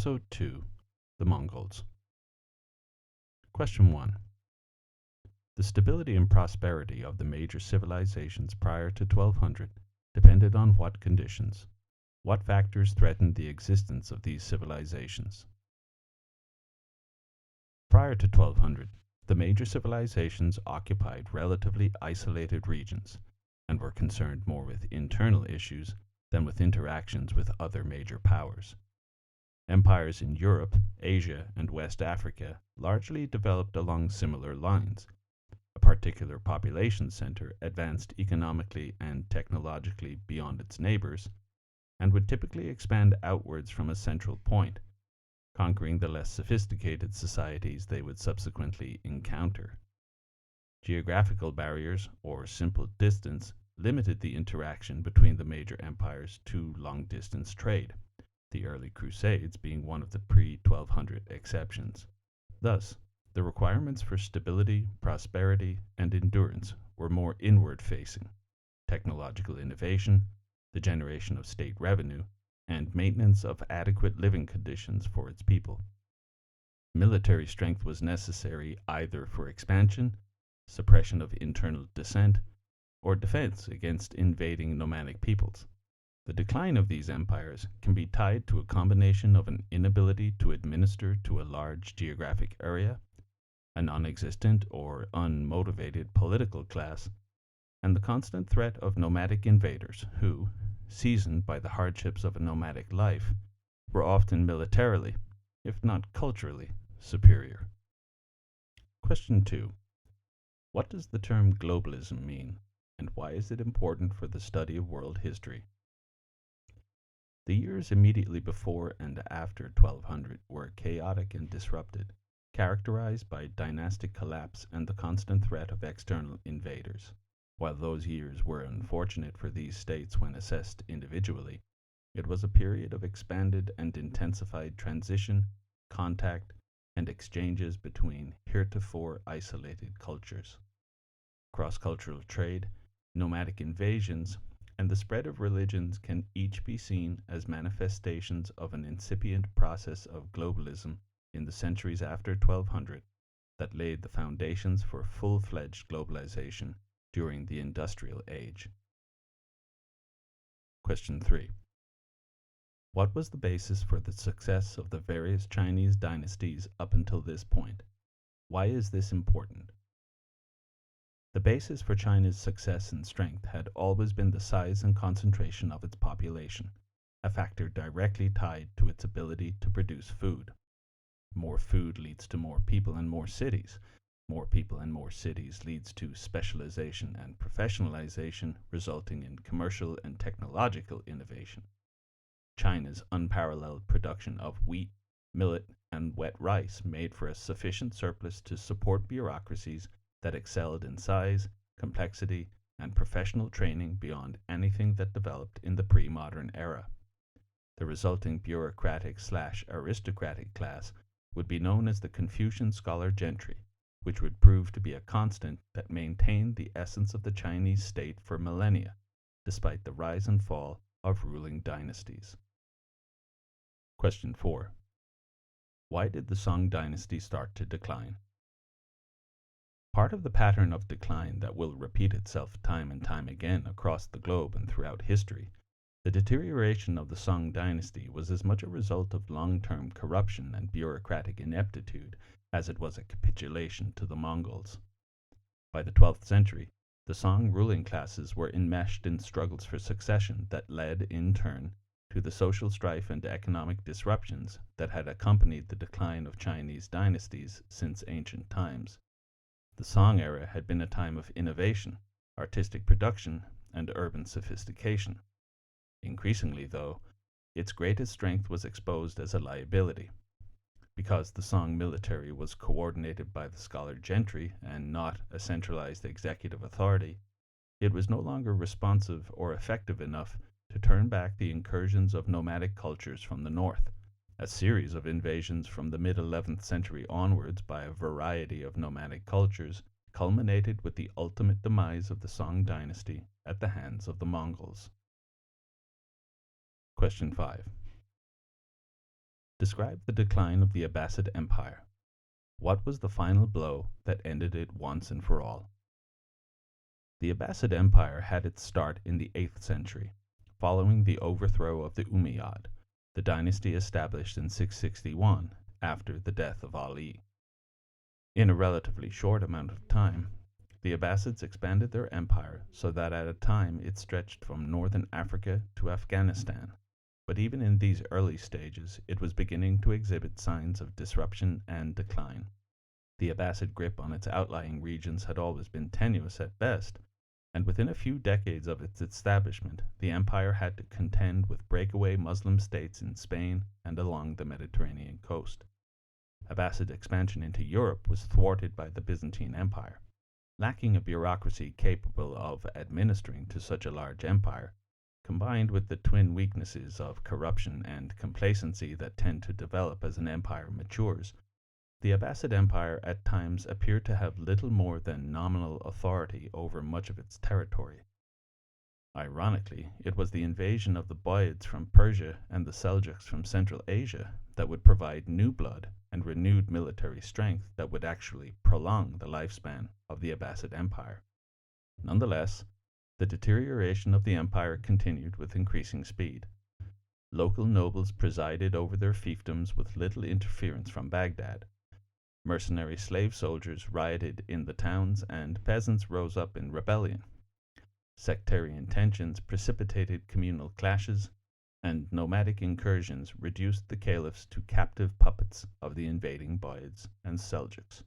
Episode 2, The Mongols. Question 1. The stability and prosperity of the major civilizations prior to 1200 depended on what conditions? What factors threatened the existence of these civilizations? Prior to 1200, the major civilizations occupied relatively isolated regions and were concerned more with internal issues than with interactions with other major powers. Empires in Europe, Asia, and West Africa largely developed along similar lines. A particular population center advanced economically and technologically beyond its neighbors, and would typically expand outwards from a central point, conquering the less sophisticated societies they would subsequently encounter. Geographical barriers, or simple distance, limited the interaction between the major empires to long-distance trade, the early Crusades being one of the pre-1200 exceptions. Thus, the requirements for stability, prosperity, and endurance were more inward-facing: technological innovation, the generation of state revenue, and maintenance of adequate living conditions for its people. Military strength was necessary either for expansion, suppression of internal dissent, or defense against invading nomadic peoples. The decline of these empires can be tied to a combination of an inability to administer to a large geographic area, a non-existent or unmotivated political class, and the constant threat of nomadic invaders who, seasoned by the hardships of a nomadic life, were often militarily, if not culturally, superior. Question 2. What does the term globalism mean, and why is it important for the study of world history? The years immediately before and after 1200 were chaotic and disrupted, characterized by dynastic collapse and the constant threat of external invaders. While those years were unfortunate for these states when assessed individually, it was a period of expanded and intensified transition, contact, and exchanges between heretofore isolated cultures. Cross-cultural trade, nomadic invasions, and the spread of religions can each be seen as manifestations of an incipient process of globalism in the centuries after 1200 that laid the foundations for full-fledged globalization during the Industrial Age. Question 3. What was the basis for the success of the various Chinese dynasties up until this point? Why is this important? The basis for China's success and strength had always been the size and concentration of its population, a factor directly tied to its ability to produce food. More food leads to more people and more cities. More people and more cities leads to specialization and professionalization, resulting in commercial and technological innovation. China's unparalleled production of wheat, millet, and wet rice made for a sufficient surplus to support bureaucracies that excelled in size, complexity, and professional training beyond anything that developed in the pre-modern era. The resulting bureaucratic/aristocratic class would be known as the Confucian scholar gentry, which would prove to be a constant that maintained the essence of the Chinese state for millennia, despite the rise and fall of ruling dynasties. Question 4. Why did the Song dynasty start to decline? Part of the pattern of decline that will repeat itself time and time again across the globe and throughout history, the deterioration of the Song dynasty was as much a result of long-term corruption and bureaucratic ineptitude as it was a capitulation to the Mongols. By the 12th century, the Song ruling classes were enmeshed in struggles for succession that led, in turn, to the social strife and economic disruptions that had accompanied the decline of Chinese dynasties since ancient times. The Song era had been a time of innovation, artistic production, and urban sophistication. Increasingly, though, its greatest strength was exposed as a liability. Because the Song military was coordinated by the scholar gentry and not a centralized executive authority, it was no longer responsive or effective enough to turn back the incursions of nomadic cultures from the north. A series of invasions from the mid-11th century onwards by a variety of nomadic cultures culminated with the ultimate demise of the Song dynasty at the hands of the Mongols. Question 5. Describe the decline of the Abbasid Empire. What was the final blow that ended it once and for all? The Abbasid Empire had its start in the 8th century, following the overthrow of the Umayyad, the dynasty established in 661 after the death of Ali. In a relatively short amount of time, the Abbasids expanded their empire so that at a time it stretched from northern Africa to Afghanistan. But even in these early stages, it was beginning to exhibit signs of disruption and decline. The Abbasid grip on its outlying regions had always been tenuous at best, and within a few decades of its establishment, the empire had to contend with breakaway Muslim states in Spain and along the Mediterranean coast. Abbasid expansion into Europe was thwarted by the Byzantine Empire. Lacking a bureaucracy capable of administering to such a large empire, combined with the twin weaknesses of corruption and complacency that tend to develop as an empire matures, the Abbasid Empire at times appeared to have little more than nominal authority over much of its territory. Ironically, it was the invasion of the Buyids from Persia and the Seljuks from Central Asia that would provide new blood and renewed military strength that would actually prolong the lifespan of the Abbasid Empire. Nonetheless, the deterioration of the empire continued with increasing speed. Local nobles presided over their fiefdoms with little interference from Baghdad. Mercenary slave soldiers rioted in the towns, and peasants rose up in rebellion. Sectarian tensions precipitated communal clashes, and nomadic incursions reduced the caliphs to captive puppets of the invading Buyids and Seljuks.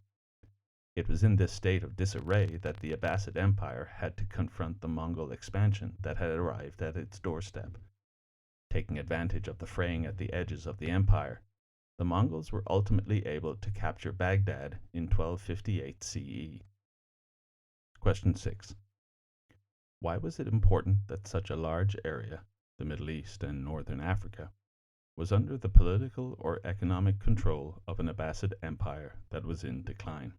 It was in this state of disarray that the Abbasid Empire had to confront the Mongol expansion that had arrived at its doorstep. Taking advantage of the fraying at the edges of the empire, the Mongols were ultimately able to capture Baghdad in 1258 CE. Question 6. Why was it important that such a large area, the Middle East and Northern Africa, was under the political or economic control of an Abbasid empire that was in decline?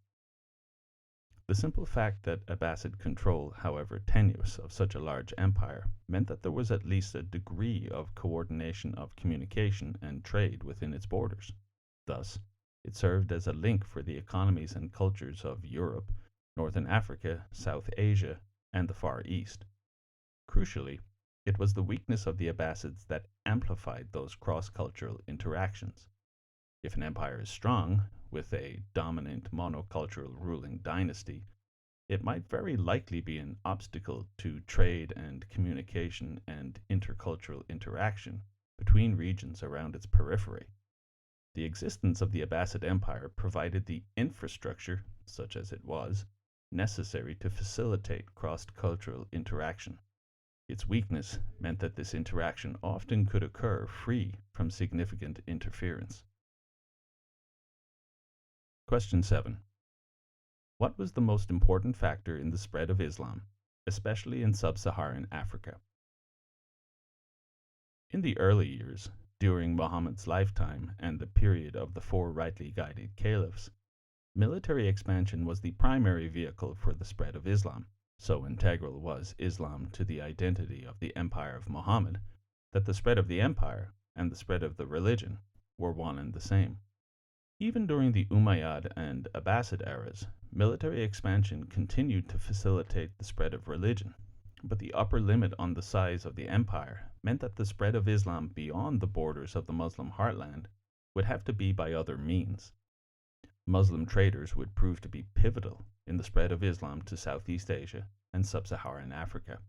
The simple fact that Abbasid control, however tenuous, of such a large empire meant that there was at least a degree of coordination of communication and trade within its borders. Thus, it served as a link for the economies and cultures of Europe, Northern Africa, South Asia, and the Far East. Crucially, it was the weakness of the Abbasids that amplified those cross-cultural interactions. If an empire is strong, with a dominant monocultural ruling dynasty, it might very likely be an obstacle to trade and communication and intercultural interaction between regions around its periphery. The existence of the Abbasid Empire provided the infrastructure, such as it was, necessary to facilitate cross-cultural interaction. Its weakness meant that this interaction often could occur free from significant interference. Question 7. What was the most important factor in the spread of Islam, especially in sub-Saharan Africa? In the early years, during Muhammad's lifetime and the period of the 4 rightly guided caliphs, military expansion was the primary vehicle for the spread of Islam. So integral was Islam to the identity of the empire of Muhammad that the spread of the empire and the spread of the religion were one and the same. Even during the Umayyad and Abbasid eras, military expansion continued to facilitate the spread of religion, but the upper limit on the size of the empire meant that the spread of Islam beyond the borders of the Muslim heartland would have to be by other means. Muslim traders would prove to be pivotal in the spread of Islam to Southeast Asia and sub-Saharan Africa.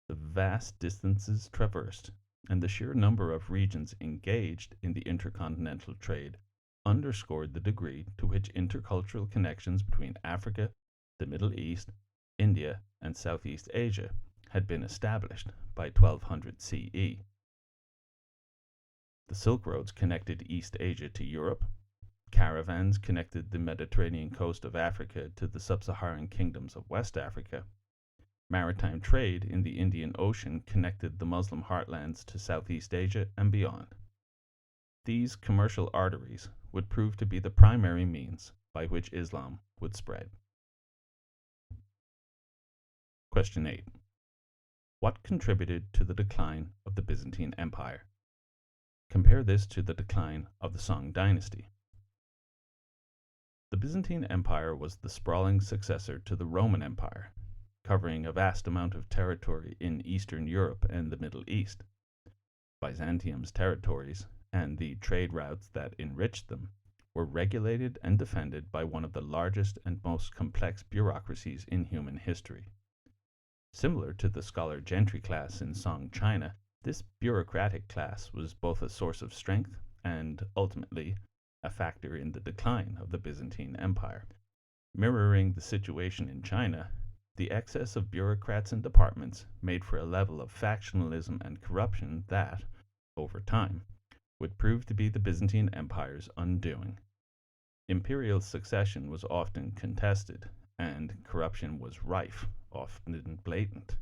The vast distances traversed and the sheer number of regions engaged in the intercontinental trade underscored the degree to which intercultural connections between Africa, the Middle East, India, and Southeast Asia had been established by 1200 CE. The Silk Roads connected East Asia to Europe. Caravans connected the Mediterranean coast of Africa to the sub-Saharan kingdoms of West Africa. Maritime trade in the Indian Ocean connected the Muslim heartlands to Southeast Asia and beyond. These commercial arteries would prove to be the primary means by which Islam would spread. Question 8. What contributed to the decline of the Byzantine Empire? Compare this to the decline of the Song dynasty. The Byzantine Empire was the sprawling successor to the Roman Empire, covering a vast amount of territory in Eastern Europe and the Middle East. Byzantium's territories, and the trade routes that enriched them, were regulated and defended by one of the largest and most complex bureaucracies in human history. Similar to the scholar gentry class in Song China, this bureaucratic class was both a source of strength and, ultimately, a factor in the decline of the Byzantine Empire. Mirroring the situation in China, the excess of bureaucrats and departments made for a level of factionalism and corruption that, over time, would prove to be the Byzantine Empire's undoing. Imperial succession was often contested, and corruption was rife, often blatant,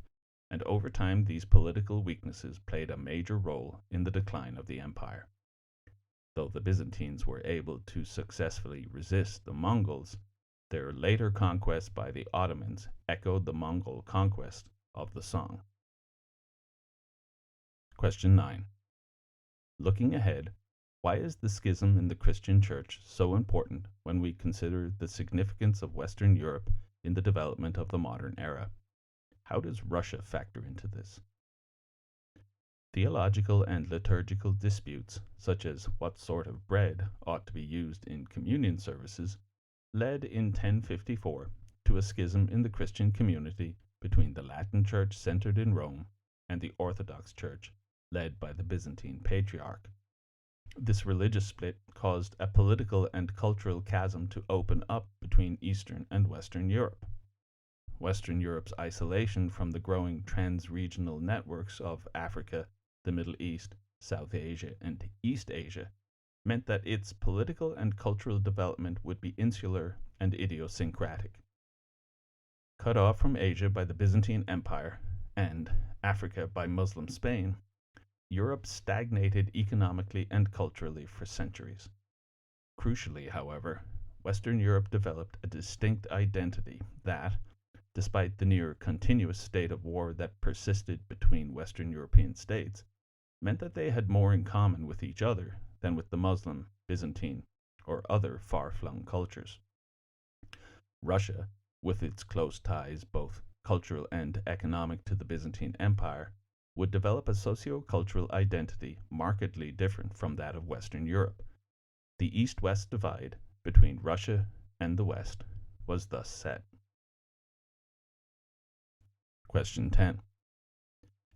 and over time these political weaknesses played a major role in the decline of the empire. Though the Byzantines were able to successfully resist the Mongols, their later conquest by the Ottomans echoed the Mongol conquest of the Song. Question 9. Looking ahead, why is the schism in the Christian Church so important when we consider the significance of Western Europe in the development of the modern era? How does Russia factor into this? Theological and liturgical disputes, such as what sort of bread ought to be used in communion services, led in 1054 to a schism in the Christian community between the Latin Church centered in Rome and the Orthodox Church led by the Byzantine Patriarch. This religious split caused a political and cultural chasm to open up between Eastern and Western Europe. Western Europe's isolation from the growing trans-regional networks of Africa, the Middle East, South Asia, and East Asia meant that its political and cultural development would be insular and idiosyncratic. Cut off from Asia by the Byzantine Empire and Africa by Muslim Spain, Europe stagnated economically and culturally for centuries. Crucially, however, Western Europe developed a distinct identity that, despite the near continuous state of war that persisted between Western European states, meant that they had more in common with each other than with the Muslim, Byzantine, or other far-flung cultures. Russia, with its close ties, both cultural and economic, to the Byzantine Empire, would develop a socio-cultural identity markedly different from that of Western Europe. The East-West divide between Russia and the West was thus set. Question 10.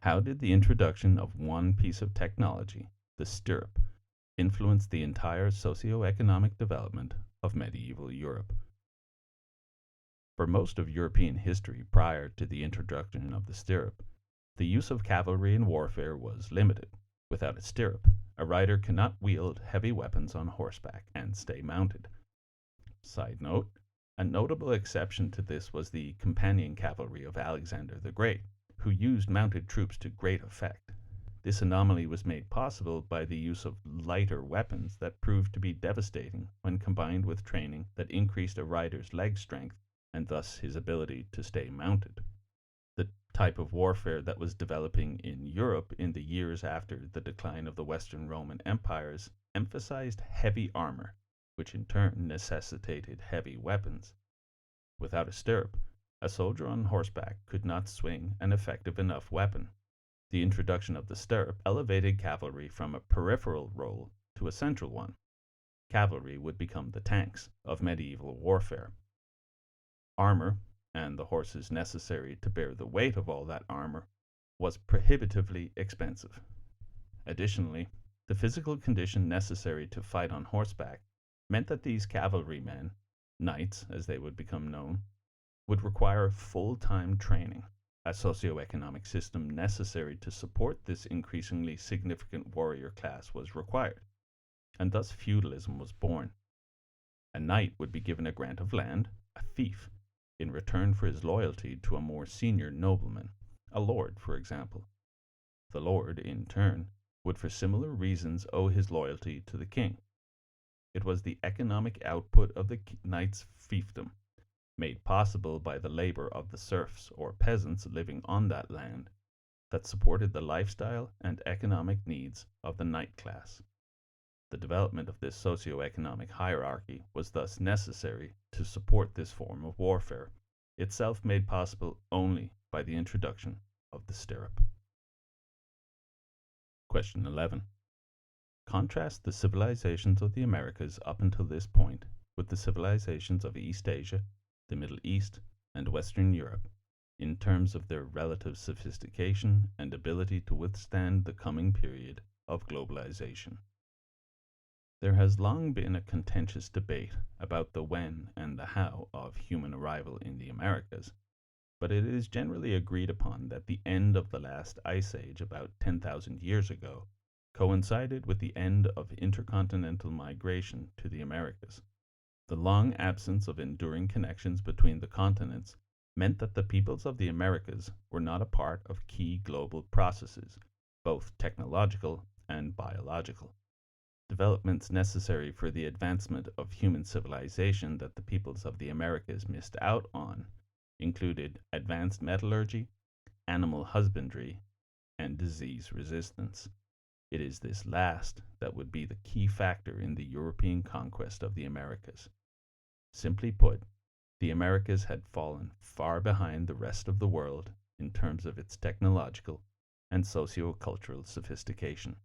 How did the introduction of one piece of technology, the stirrup, influence the entire socio-economic development of medieval Europe? For most of European history prior to the introduction of the stirrup, the use of cavalry in warfare was limited. Without a stirrup, a rider cannot wield heavy weapons on horseback and stay mounted. Side note, a notable exception to this was the companion cavalry of Alexander the Great, who used mounted troops to great effect. This anomaly was made possible by the use of lighter weapons that proved to be devastating when combined with training that increased a rider's leg strength and thus his ability to stay mounted. The type of warfare that was developing in Europe in the years after the decline of the Western Roman empires emphasized heavy armor, which in turn necessitated heavy weapons. Without a stirrup, a soldier on horseback could not swing an effective enough weapon. The introduction of the stirrup elevated cavalry from a peripheral role to a central one. Cavalry would become the tanks of medieval warfare. Armor, and the horses necessary to bear the weight of all that armor, was prohibitively expensive. Additionally, the physical condition necessary to fight on horseback meant that these cavalrymen, knights as they would become known, would require full-time training. A socioeconomic system necessary to support this increasingly significant warrior class was required, and thus feudalism was born. A knight would be given a grant of land, a fief, in return for his loyalty to a more senior nobleman, a lord, for example. The lord, in turn, would for similar reasons owe his loyalty to the king. It was the economic output of the knight's fiefdom, made possible by the labor of the serfs or peasants living on that land, that supported the lifestyle and economic needs of the knight class. The development of this socio-economic hierarchy was thus necessary to support this form of warfare, itself made possible only by the introduction of the stirrup. Question 11. Contrast the civilizations of the Americas up until this point with the civilizations of East Asia, the Middle East, and Western Europe in terms of their relative sophistication and ability to withstand the coming period of globalization. There has long been a contentious debate about the when and the how of human arrival in the Americas, but it is generally agreed upon that the end of the last ice age about 10,000 years ago coincided with the end of intercontinental migration to the Americas. The long absence of enduring connections between the continents meant that the peoples of the Americas were not a part of key global processes, both technological and biological. Developments necessary for the advancement of human civilization that the peoples of the Americas missed out on included advanced metallurgy, animal husbandry, and disease resistance. It is this last that would be the key factor in the European conquest of the Americas. Simply put, the Americas had fallen far behind the rest of the world in terms of its technological and socio-cultural sophistication.